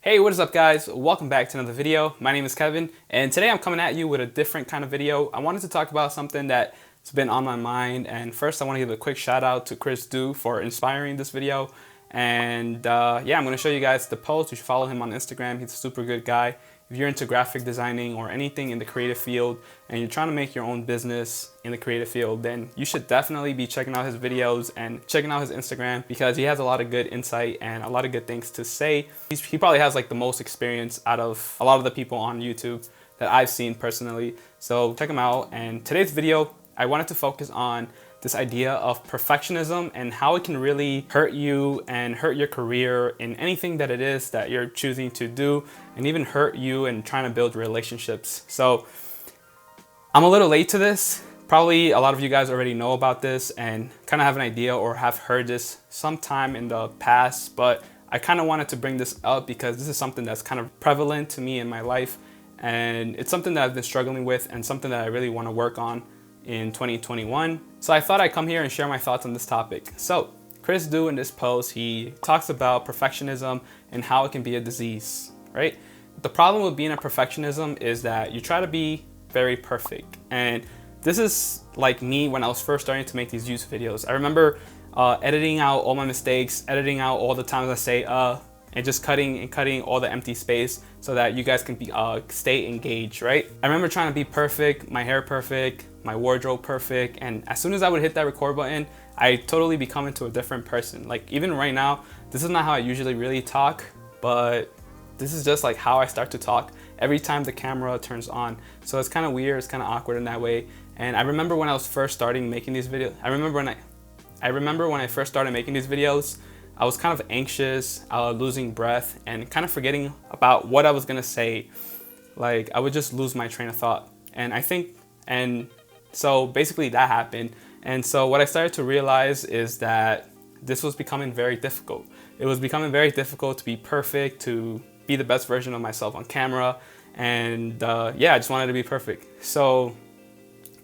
Hey, what is up guys? Welcome back to another video. My name is Kevin and today I'm coming at you with a different kind of video. I wanted to talk about something that's been on my mind, and first I want to give a quick shout out to Chris Du for inspiring this video. And yeah, I'm going to show you guys the post. You should follow him on Instagram. He's a super good guy. If you're into graphic designing or anything in the creative field and you're trying to make your own business in the creative field, then you should definitely be checking out his videos and checking out his Instagram, because he has a lot of good insight and a lot of good things to say. He probably has like the most experience out of a lot of the people on YouTube that I've seen personally. So check him out. And today's video, I wanted to focus on this idea of perfectionism and how it can really hurt you and hurt your career in anything that it is that you're choosing to do, and even hurt you in trying to build relationships. So I'm a little late to this. Probably a lot of you guys already know about this and kind of have an idea or have heard this sometime in the past, but I kind of wanted to bring this up because this is something that's kind of prevalent to me in my life, and it's something that I've been struggling with and something that I really want to work on in 2021. So I thought I'd come here and share my thoughts on this topic. So Chris Du, in this post, he talks about perfectionism and how it can be a disease, right? The problem with being a perfectionism is that you try to be very perfect. And this is like me when I was first starting to make these YouTube videos. I remember editing out all my mistakes, editing out all the times I say and just cutting all the empty space so that you guys can be stay engaged, right? I remember trying to be perfect, my hair perfect, my wardrobe perfect, and as soon as I would hit that record button, I totally become into a different person. Like even right now, this is not how I usually really talk, but this is just like how I start to talk every time the camera turns on. So it's kind of weird, it's kind of awkward in that way. And I remember when I was first starting making these videos, I remember when I first started making these videos, I was kind of anxious, losing breath and kind of forgetting about what I was gonna say. Like I would just lose my train of thought. And so basically that happened. And so what I started to realize is that this was becoming very difficult. It was becoming very difficult to be perfect, to be the best version of myself on camera. And yeah, I just wanted to be perfect. So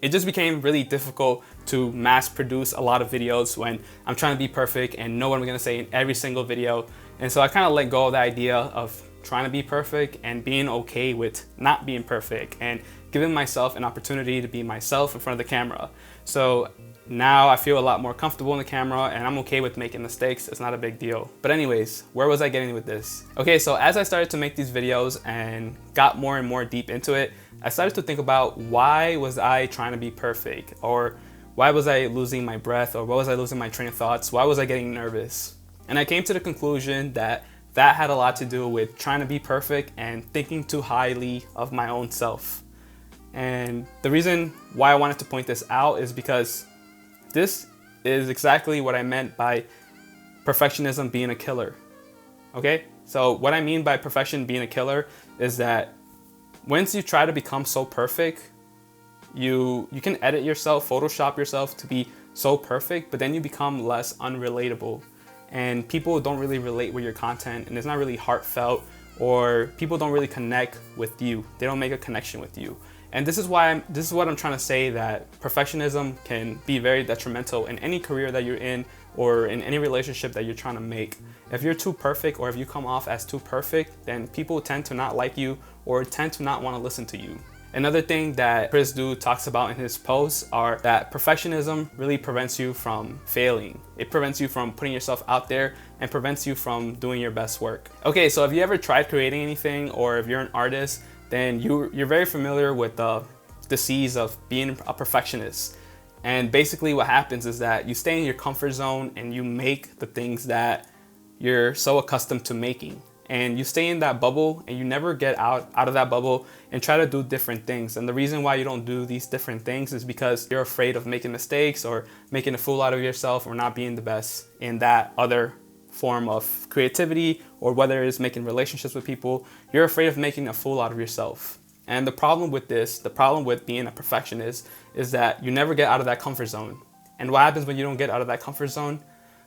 it just became really difficult to mass produce a lot of videos when I'm trying to be perfect and know what I'm gonna say in every single video. And so I kind of let go of the idea of trying to be perfect and being okay with not being perfect and giving myself an opportunity to be myself in front of the camera. So now I feel a lot more comfortable in the camera and I'm okay with making mistakes. It's not a big deal. But anyways, where was I getting with this? Okay, so as I started to make these videos and got more and more deep into it, I started to think about why was I trying to be perfect, or why was I losing my breath, or why was I losing my train of thoughts? Why was I getting nervous? And I came to the conclusion that that had a lot to do with trying to be perfect and thinking too highly of my own self. And the reason why I wanted to point this out is because this is exactly what I meant by perfectionism being a killer. Okay? So what I mean by perfection being a killer is that once you try to become so perfect, you can edit yourself, Photoshop yourself to be so perfect, but then you become less unrelatable. And people don't really relate with your content, and it's not really heartfelt, or people don't really connect with you. They don't make a connection with you. And this is what I'm trying to say, that perfectionism can be very detrimental in any career that you're in or in any relationship that you're trying to make. If you're too perfect, or if you come off as too perfect, then people tend to not like you or tend to not want to listen to you. Another thing that Chris Du talks about in his posts are that perfectionism really prevents you from failing. It prevents you from putting yourself out there and prevents you from doing your best work. Okay, so have you ever tried creating anything, or if you're an artist, then you're very familiar with the disease of being a perfectionist. And basically what happens is that you stay in your comfort zone and you make the things that you're so accustomed to making. And you stay in that bubble and you never get out of that bubble and try to do different things. And the reason why you don't do these different things is because you're afraid of making mistakes or making a fool out of yourself or not being the best in that other form of creativity, or whether it's making relationships with people. You're afraid of making a fool out of yourself. And the problem with this, the problem with being a perfectionist, is that you never get out of that comfort zone. And what happens when you don't get out of that comfort zone?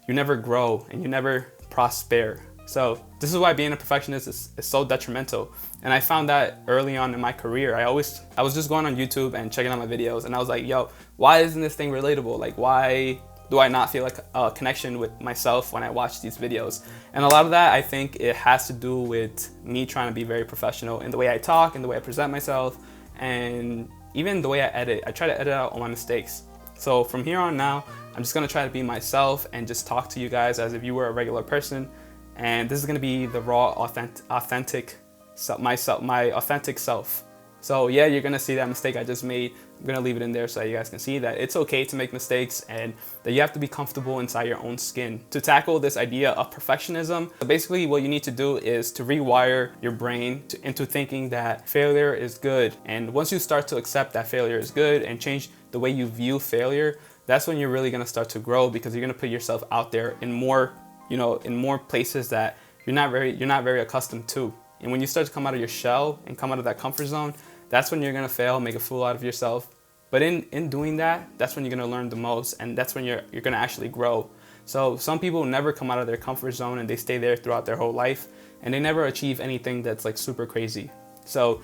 You never grow and you never prosper. So this is why being a perfectionist is so detrimental. And I found that early on in my career. I was just going on YouTube and checking out my videos, and I was like, yo, why isn't this thing relatable? Like, why do I not feel like a connection with myself when I watch these videos? And a lot of that, I think it has to do with me trying to be very professional in the way I talk, in the way I present myself, and even the way I edit. I try to edit out all my mistakes. So from here on now, I'm just gonna try to be myself and just talk to you guys as if you were a regular person. And this is gonna be the raw, authentic self, my authentic self. So yeah, you're gonna see that mistake I just made. I'm gonna leave it in there so that you guys can see that it's okay to make mistakes and that you have to be comfortable inside your own skin. To tackle this idea of perfectionism, basically what you need to do is to rewire your brain into thinking that failure is good. And once you start to accept that failure is good and change the way you view failure, that's when you're really gonna start to grow, because you're gonna put yourself out there in more, in more places that you're not very accustomed to. And when you start to come out of your shell and come out of that comfort zone, that's when you're gonna fail, make a fool out of yourself. But in doing that, that's when you're gonna learn the most, and that's when you're gonna actually grow. So some people never come out of their comfort zone and they stay there throughout their whole life, and they never achieve anything that's like super crazy. So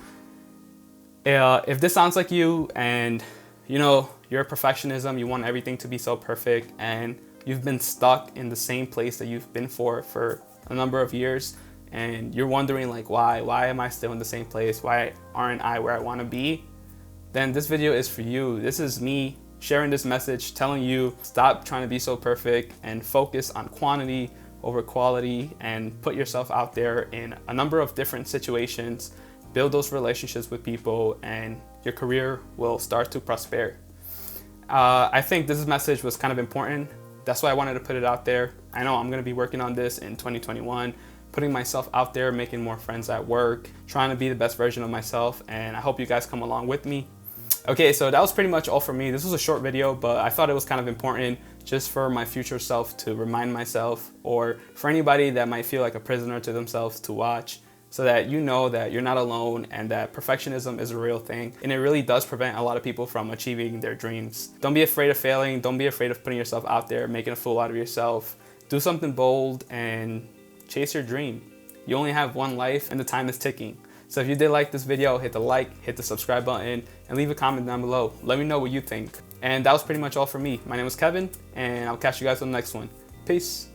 if this sounds like you, and you're a perfectionism, you want everything to be so perfect, and you've been stuck in the same place that you've been for a number of years, and you're wondering like, why am I still in the same place? Why aren't I where I want to be? Then this video is for you. This is me sharing this message, telling you stop trying to be so perfect and focus on quantity over quality, and put yourself out there in a number of different situations, build those relationships with people, and your career will start to prosper. I think this message was kind of important. That's why I wanted to put it out there. I know I'm going to be working on this in 2021. Putting myself out there, making more friends at work, trying to be the best version of myself, and I hope you guys come along with me. Okay, so that was pretty much all for me. This was a short video, but I thought it was kind of important just for my future self to remind myself, or for anybody that might feel like a prisoner to themselves to watch, so that you know that you're not alone and that perfectionism is a real thing, and it really does prevent a lot of people from achieving their dreams. Don't be afraid of failing. Don't be afraid of putting yourself out there, making a fool out of yourself. Do something bold and chase your dream. You only have one life and the time is ticking. So if you did like this video, hit the like, hit the subscribe button, and leave a comment down below. Let me know what you think. And that was pretty much all for me. My name is Kevin, and I'll catch you guys on the next one. Peace.